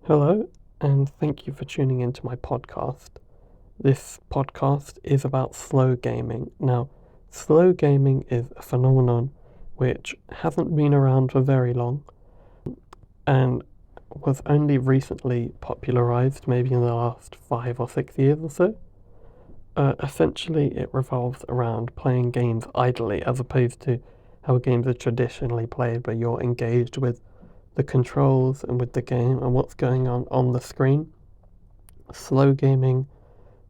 Hello, and thank you for tuning into my podcast. This podcast is about slow gaming. Now, slow gaming is a phenomenon which hasn't been around for very long and was only recently popularized, maybe in the last 5 or 6 years or so. Essentially, it revolves around playing games idly as opposed to how games are traditionally played, where you're engaged with the controls and with the game and what's going on the screen. Slow gaming,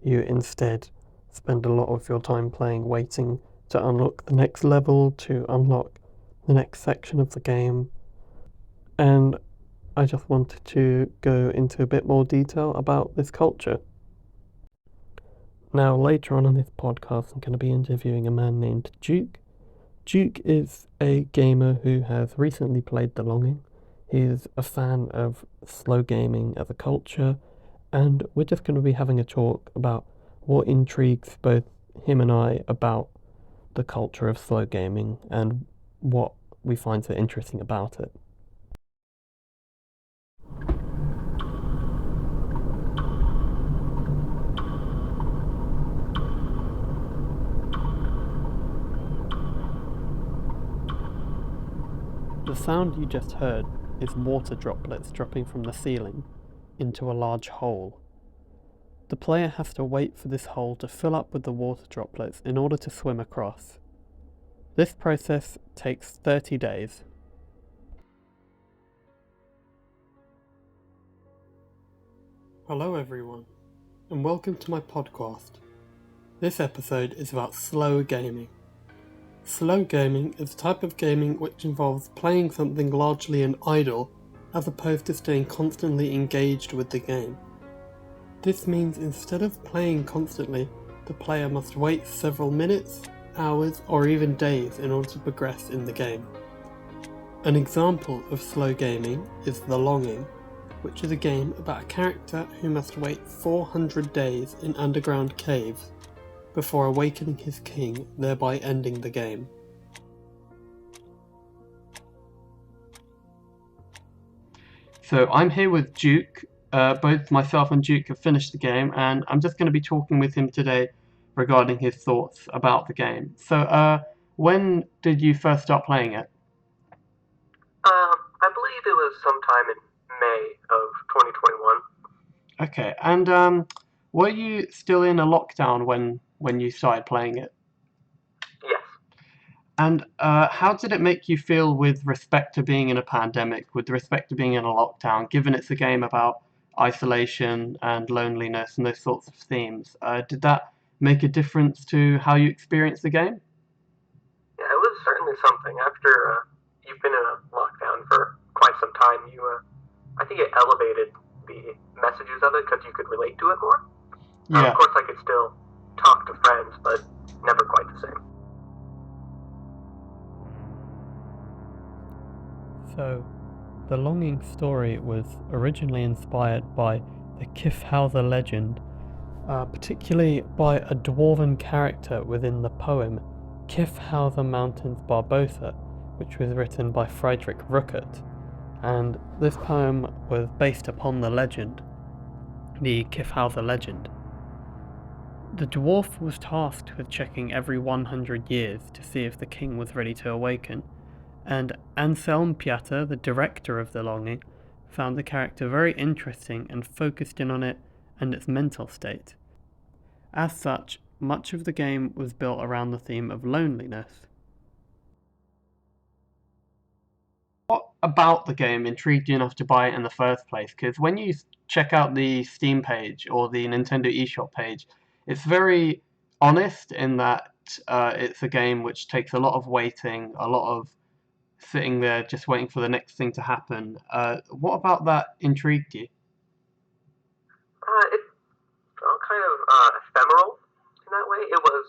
you instead spend a lot of your time playing, waiting to unlock the next level, to unlock the next section of the game. And I just wanted to go into a bit more detail about this culture. Now, later on in this podcast, I'm going to be interviewing a man named Duke. Duke is a gamer who has recently played The Longing. He is a fan of slow gaming as a culture, and we're just going to be having a talk about what intrigues both him and I about the culture of slow gaming and what we find so interesting about it. The sound you just heard is water droplets dropping from the ceiling into a large hole. The player has to wait for this hole to fill up with the water droplets in order to swim across. This process takes 30 days. Hello everyone, and welcome to my podcast. This episode is about slow gaming. Slow gaming is a type of gaming which involves playing something largely in idle, as opposed to staying constantly engaged with the game. This means instead of playing constantly, the player must wait several minutes, hours, or even days in order to progress in the game. An example of slow gaming is The Longing, which is a game about a character who must wait 400 days in underground caves before awakening his king, thereby ending the game. So I'm here with Duke. Both myself and Duke have finished the game, and I'm just going to be talking with him today regarding his thoughts about the game. So, when did you first start playing it? I believe it was sometime in May of 2021. Okay, and were you still in a lockdown when you started playing it? Yes. And how did it make you feel with respect to being in a pandemic, with respect to being in a lockdown, given it's a game about isolation and loneliness and those sorts of themes? Did that make a difference to how you experience the game? Yeah, it was certainly something. After you've been in a lockdown for quite some time, I think it elevated the messages of it because you could relate to it more. Yeah. Of course, I could still talk to friends, but never quite the same. So, the Longing story was originally inspired by the Kifhauser legend, particularly by a dwarven character within the poem Kifhauser Mountains Barbosa, which was written by Friedrich Ruckert. And this poem was based upon the legend, the Kifhauser legend. The dwarf was tasked with checking every 100 years to see if the king was ready to awaken, and Anselm Piater, the director of The Longing, found the character very interesting and focused in on it and its mental state. As such, much of the game was built around the theme of loneliness. What about the game intrigued you enough to buy it in the first place? Because when you check out the Steam page or the Nintendo eShop page, it's very honest in that it's a game which takes a lot of waiting, a lot of sitting there just waiting for the next thing to happen. What about that intrigued you? It's kind of ephemeral in that way. It was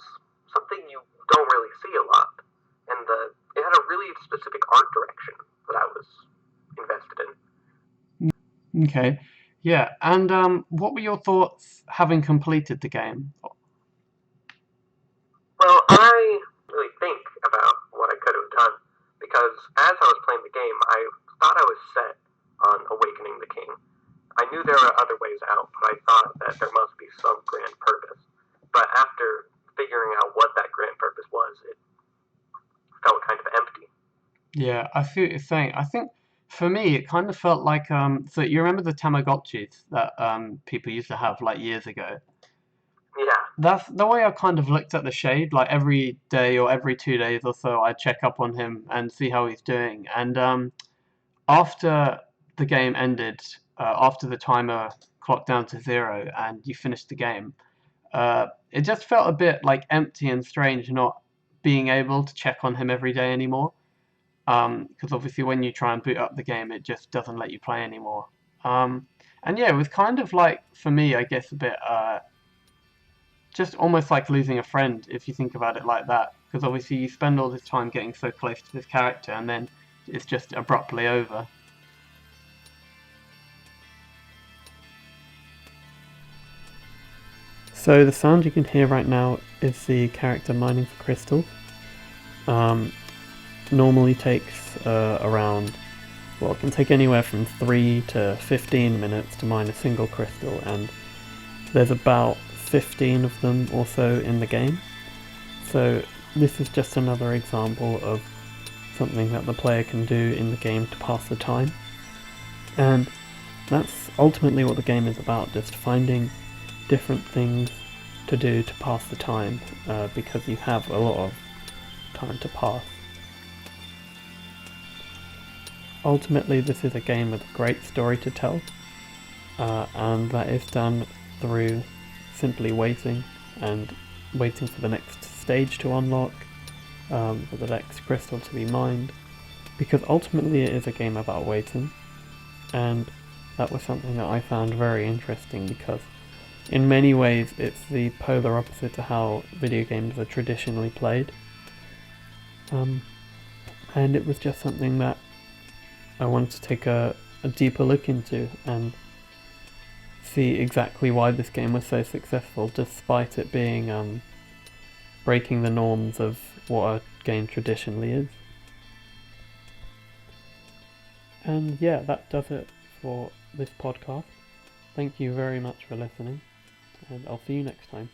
something you don't really see a lot, and it had a really specific art direction that I was invested in. Okay, yeah. And what were your thoughts having completed the game? Well, I really think about what I could have done because as I was playing the game, I thought I was set on awakening the king. I knew there were other ways out, but I thought that there must be some grand purpose. But after figuring out what that grand purpose was, it felt kind of empty. Yeah, I see what you're saying. I think for me, it kind of felt like so you remember the Tamagotchis that people used to have like years ago? Yeah, That's the way I kind of looked at the Shade. Like every day or every 2 days or so, I check up on him and see how he's doing. And after the game ended, after the timer clocked down to 0 and you finished the game, it just felt a bit like empty and strange not being able to check on him every day anymore. Because obviously when you try and boot up the game, it just doesn't let you play anymore. Um, and yeah, it was kind of like, for me, I guess, a bit just almost like losing a friend if you think about it like that. Because obviously you spend all this time getting so close to this character, and then it's just abruptly over. So the sound you can hear right now is the character mining for crystals. Um, Normally takes around, well, it can take anywhere from 3 to 15 minutes to mine a single crystal, and there's about 15 of them or so in the game. So this is just another example of something that the player can do in the game to pass the time. And that's ultimately what the game is about, just finding different things to do to pass the time, because you have a lot of time to pass. Ultimately, this is a game with a great story to tell, and that is done through simply waiting and waiting for the next stage to unlock, for the next crystal to be mined, because ultimately it is a game about waiting, and that was something that I found very interesting because in many ways it's the polar opposite to how video games are traditionally played, and it was just something that I wanted to take a deeper look into and see exactly why this game was so successful, despite it being breaking the norms of what a game traditionally is. And yeah, that does it for this podcast. Thank you very much for listening, and I'll see you next time.